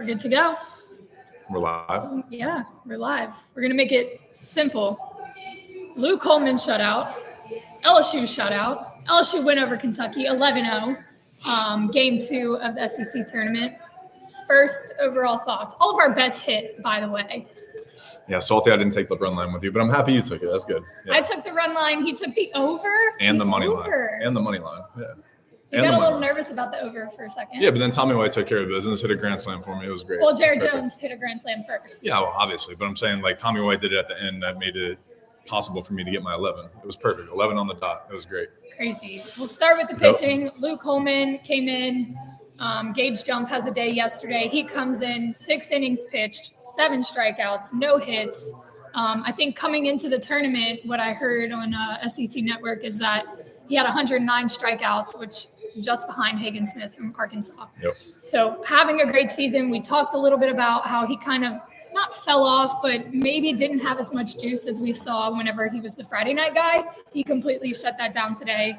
We're good to go. We're live. Yeah, we're live. We're going to make it simple. Luke Holman shutout. LSU shutout. LSU win over Kentucky 11-0. Game 2 of the SEC tournament. First overall thoughts. All of our bets hit, by the way. Yeah, Salty, I didn't take the run line with you, but I'm happy you took it. That's good. Yeah. I took the run line. He took the over. And the money line. And the money line. Yeah. You got a little nervous about the over for a second. Yeah, but then Tommy White took care of business, hit a grand slam for me. It was great. Well, Jared Jones hit a grand slam first. Yeah, well, obviously. But I'm saying, like, Tommy White did it at the end. That made it possible for me to get my 11. It was perfect. 11 on the dot. It was great. Crazy. We'll start with the pitching. Yep. Luke Holman came in. Gage Jump has a day yesterday. He comes in, 6 innings pitched, 7 strikeouts, no hits. I think coming into the tournament, what I heard on SEC Network is that he had 109 strikeouts, which just behind Hagen Smith from Arkansas. Yep. So having a great season. We talked a little bit about how he kind of not fell off, but maybe didn't have as much juice as we saw whenever he was the Friday night guy. He completely shut that down today.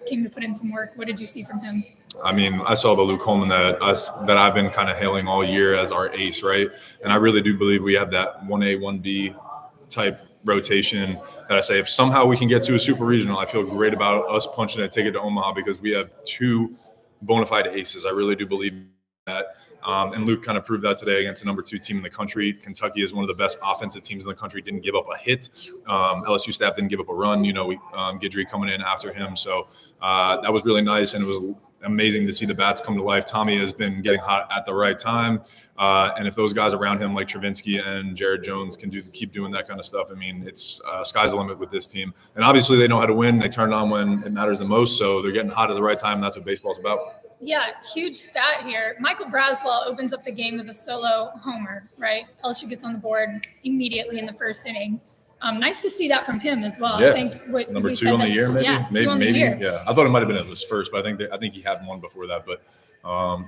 Came to put in some work. What did you see from him? I mean, I saw the Luke Holman that I've been kind of hailing all year as our ace, right? And I really do believe we have that 1A, 1B type rotation that I say if somehow we can get to a super regional, I feel great about us punching a ticket to Omaha because we have 2 bona fide aces. I really do believe that. And Luke kind of proved that today against the number 2 team in the country. Kentucky is one of the best offensive teams in the country. Didn't give up a hit. LSU staff didn't give up a run. You know, Guidry coming in after him. So that was really nice. And it was amazing to see the bats come to life. Tommy has been getting hot at the right time. And if those guys around him like Travinsky and Jared Jones can keep doing that kind of stuff, I mean, it's sky's the limit with this team. And obviously they know how to win. They turn on when it matters the most. So they're getting hot at the right time. That's what baseball's about. Yeah, huge stat here. Michael Braswell opens up the game with a solo homer, right? LSU gets on the board immediately in the first inning. Nice to see that from him as well. Yeah. I think number 2 on the year, maybe. Yeah, 2 on the year. Yeah, I thought it might have been his first, but I think he had one before that. But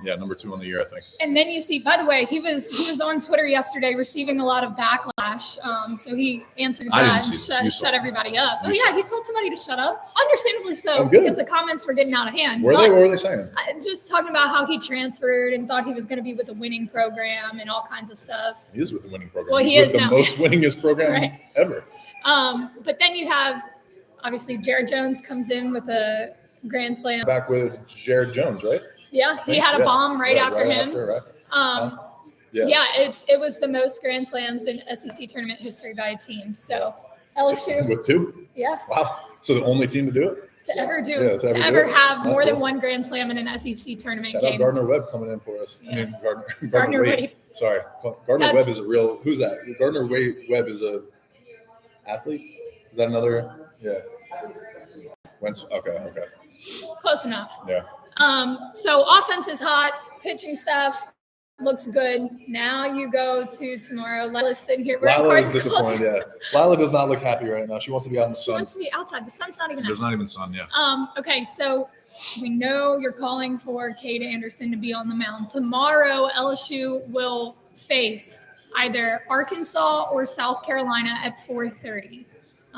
yeah, number 2 on the year, I think. And then you see, by the way, he was on Twitter yesterday receiving a lot of backlash. So he answered that and shut everybody up. Oh yeah, he told somebody to shut up. Understandably so, because the comments were getting out of hand. What were they saying? Just talking about how he transferred and thought he was going to be with a winning program and all kinds of stuff. He is with a winning program. Well, He's with the most winningest program ever. But then you have, obviously, Jared Jones comes in with a grand slam. Back with Jared Jones, right? Yeah, he had a bomb right after him. Yeah, it was the most grand slams in SEC tournament history by a team. So LSU with 2. Yeah. Wow. So the only team to do it. To ever have more than 1 grand slam in an SEC tournament game. Shout out Gardner Webb coming in for us. Yeah. I mean Gardner Wade. Sorry, Gardner Webb is a real. Who's that? Gardner Webb is a athlete. Is that another? Yeah. Okay. Close enough. Yeah. So offense is hot, pitching staff looks good. Now you go to tomorrow. Lila's sitting here. Lila is disappointed, yeah. Lila does not look happy right now. She wants to be out in the sun. She wants to be outside. The sun's not even out. There's not even sun, yeah. Okay, so we know you're calling for Cade Anderson to be on the mound. Tomorrow, LSU will face either Arkansas or South Carolina at 4:30.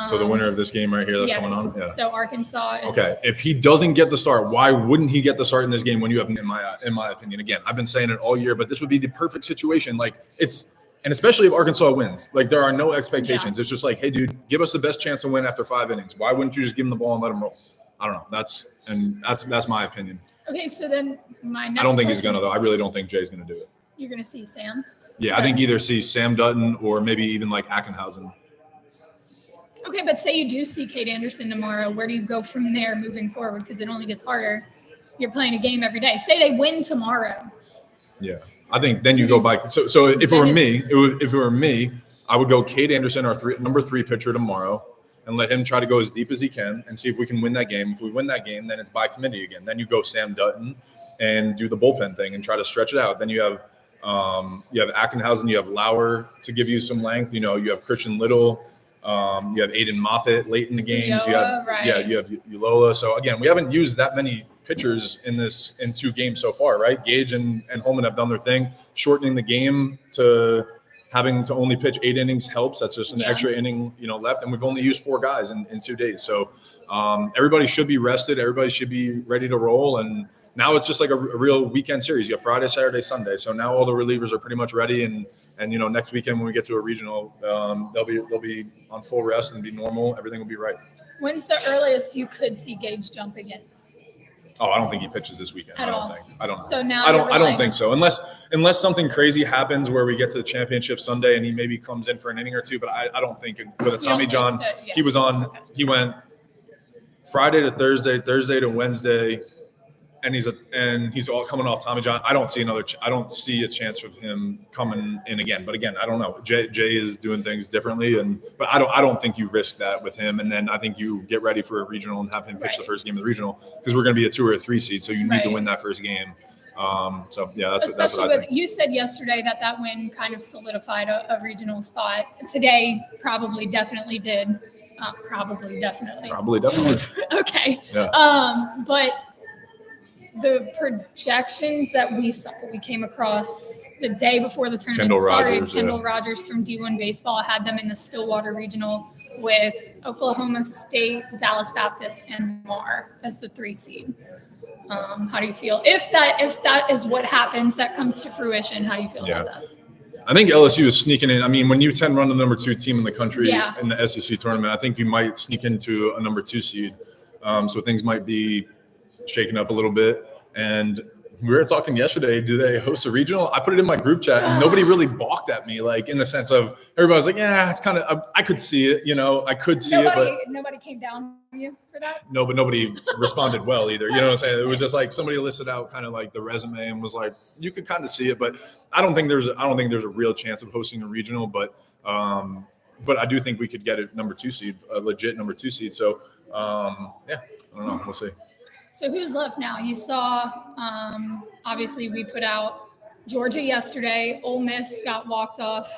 So the winner of this game right here that's going on? Yeah. So Arkansas is... Okay, if he doesn't get the start, why wouldn't he get the start in this game when you have, in my opinion, again, I've been saying it all year, but this would be the perfect situation. Like and especially if Arkansas wins, like there are no expectations. Yeah. It's just like, hey, dude, give us the best chance to win after 5 innings. Why wouldn't you just give him the ball and let him roll? I don't know. That's my opinion. Okay, so then my next I don't think he's going to, though. I really don't think Jay's going to do it. You're going to see Sam? Yeah, I think either see Sam Dutton or maybe even like Ackenhausen. Okay, but say you do see Cade Anderson tomorrow. Where do you go from there moving forward? Because it only gets harder. You're playing a game every day. Say they win tomorrow. Yeah, I think then you go by. So if it were me, I would go Cade Anderson, our number 3 pitcher tomorrow, and let him try to go as deep as he can and see if we can win that game. If we win that game, then it's by committee again. Then you go Sam Dutton and do the bullpen thing and try to stretch it out. Then you have Ackenhausen, you have Lauer to give you some length. You know, you have Christian Little. You have Aiden Moffitt late in the games. You have Ulola. So again, we haven't used that many pitchers in 2 games so far, right? Gage and Holman have done their thing. Shortening the game to having to only pitch 8 innings helps. That's just an extra inning, left. And we've only used 4 guys in 2 days. So everybody should be rested. Everybody should be ready to roll. And now it's just like a real weekend series. You have Friday, Saturday, Sunday. So now all the relievers are pretty much ready, and next weekend when we get to a regional, they'll be on full rest and be normal. Everything will be right. When's the earliest you could see Gage jump again? Oh, I don't think he pitches this weekend. At all. I don't know. So now I don't think so. Unless something crazy happens where we get to the championship Sunday and he maybe comes in for an inning or two. But I don't think with a Tommy John, he was on. Okay. He went Friday to Thursday, Thursday to Wednesday, and he's all coming off Tommy John. I don't see a chance of him coming in again. But again, I don't know. Jay is doing things differently, but I don't think you risk that with him. And then I think you get ready for a regional and have him pitch the first game of the regional, because we're going to be a 2 or a 3 seed, so you need to win that first game. So yeah, that's what I think. You said yesterday that win kind of solidified a regional spot. Today probably definitely did. Probably definitely. Okay. Yeah. But the projections that we came across the day before the tournament started, Kendall Rogers from D1 Baseball had them in the Stillwater Regional with Oklahoma State, Dallas Baptist, and Mar as the 3 seed. How do you feel? If that is what happens, that comes to fruition, how do you feel about that? I think LSU is sneaking in. I mean, when you run the number 2 team in the country in the SEC tournament, I think you might sneak into a number 2 seed. So things might be shaken up a little bit. And we were talking yesterday, do they host a regional? I put it in my group chat and nobody really balked at me, like in the sense of everybody was like, yeah, it's kind of, I could see it, I could see it. But nobody came down on you for that? No, but nobody responded well either. You know what I'm saying? It was just like somebody listed out kind of like the resume and was like, you could kind of see it, but I don't think there's a real chance of hosting a regional, but I do think we could get a number 2 seed, a legit number 2 seed. So I don't know. We'll see. So who's left now? You saw, obviously we put out Georgia yesterday. Ole Miss got walked off.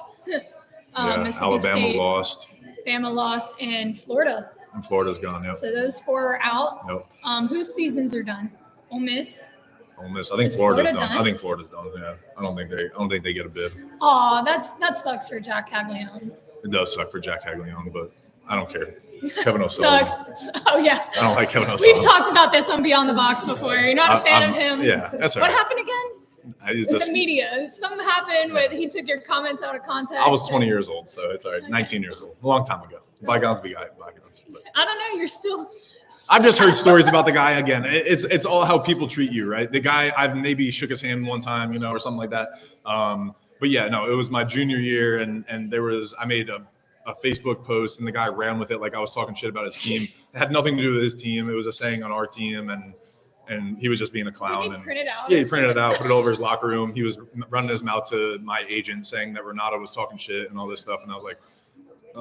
Alabama State lost. Bama lost, and Florida. And Florida's gone, yeah. So those 4 are out. Nope. Whose seasons are done? Ole Miss. I think Florida's done. I think Florida's done. Yeah. I don't think they get a bid. Oh, that sucks for Jack Caglione. It does suck for Jack Caglione, but I don't care. Kevin O'Sullivan. Sucks. Oh, yeah. I don't like Kevin O'Sullivan. We've talked about this on Beyond the Box before. You're not a fan of him. Yeah, that's all right. What happened again? The media. Something happened he took your comments out of context. I was 20 years old, so it's all right. 19 years old. A long time ago. Bygones be bygones. But I don't know. You're still... I've just heard stories about the guy again. It's all how people treat you, right? The guy, I've maybe shook his hand one time, or something like that. But yeah, no, it was my junior year, and I made a Facebook post, and the guy ran with it like I was talking shit about his team. It had nothing to do with his team. It was a saying on our team, and he was just being a clown. Did he print it out? Yeah, he printed it out, put it over his locker room. He was running his mouth to my agent saying that Renata was talking shit and all this stuff, and I was like,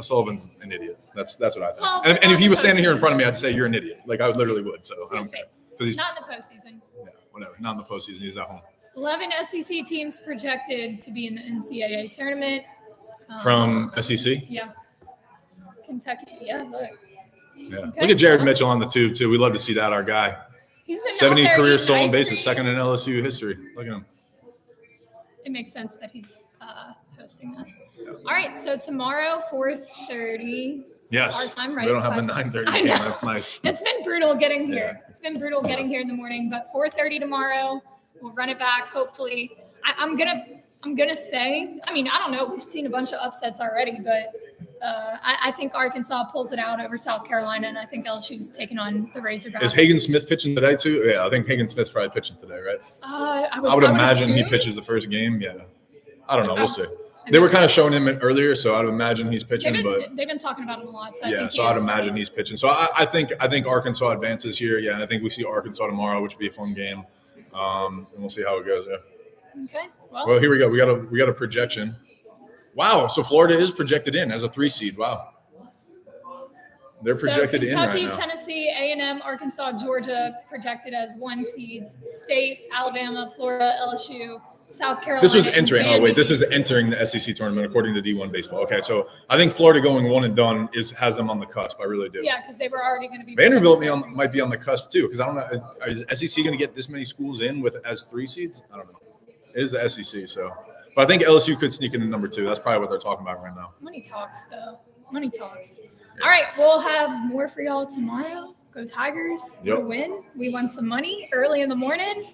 Sullivan's an idiot. That's what I think. Well, and if he was standing here in front of me, I'd say you're an idiot. Like I literally would. So I don't care. He's not in the postseason. Yeah, whatever. Not in the postseason. He's at home. 11 SEC teams projected to be in the NCAA tournament. From SEC? Yeah. Kentucky. Yeah. Look. Yeah. Okay. Look at Jared Mitchell on the tube too. We love to see that. Our guy. He's been 70 career stolen bases, second in LSU history. Look at him. It makes sense that he's hosting this. Yeah. All right, so tomorrow, 4:30. Yes. Our time, right? We don't have the 9:30 game. That's nice. It's been brutal getting here. It's been brutal getting here in the morning, but 4:30 tomorrow. We'll run it back. Hopefully, I'm gonna say. I mean, I don't know. We've seen a bunch of upsets already, but I think Arkansas pulls it out over South Carolina, and I think LSU's taking on the Razorbacks. Is Hagen Smith pitching today too? Yeah, I think Hagen Smith's probably pitching today, right? I would imagine he pitches the first game. Yeah, I don't know. We'll see. They were kind of showing him earlier, so I'd imagine he's pitching. They've been talking about him a lot. So I'd imagine he's pitching. So I think Arkansas advances here. Yeah, and I think we see Arkansas tomorrow, which would be a fun game. And we'll see how it goes. Yeah. Okay. Well, here we go. We got a projection. Wow. So Florida is projected in as a 3 seed. Wow. They're projected in right now. Kentucky, Tennessee, A&M, Arkansas, Georgia projected as 1 seeds. State, Alabama, Florida, LSU, South Carolina. This was entering. Oh wait, this is entering the SEC tournament according to D1 Baseball. Okay, so I think Florida going 1 and done has them on the cusp. I really do. Yeah, because they were already going to be. Vanderbilt might be on the cusp too, because I don't know. Is SEC going to get this many schools in as 3 seeds? I don't know. It is the SEC, so. But I think LSU could sneak into number 2. That's probably what they're talking about right now. Money talks, though. Money talks. Yeah. All right, we'll have more for y'all tomorrow. Go Tigers. Yep. What a win. We won some money early in the morning.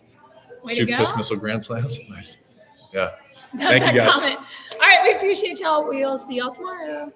Way to 2 go. Kiss Missile Grand Slams. Nice. Yeah. Got Thank you, that guys. comment. All right. We appreciate y'all. We'll see y'all tomorrow.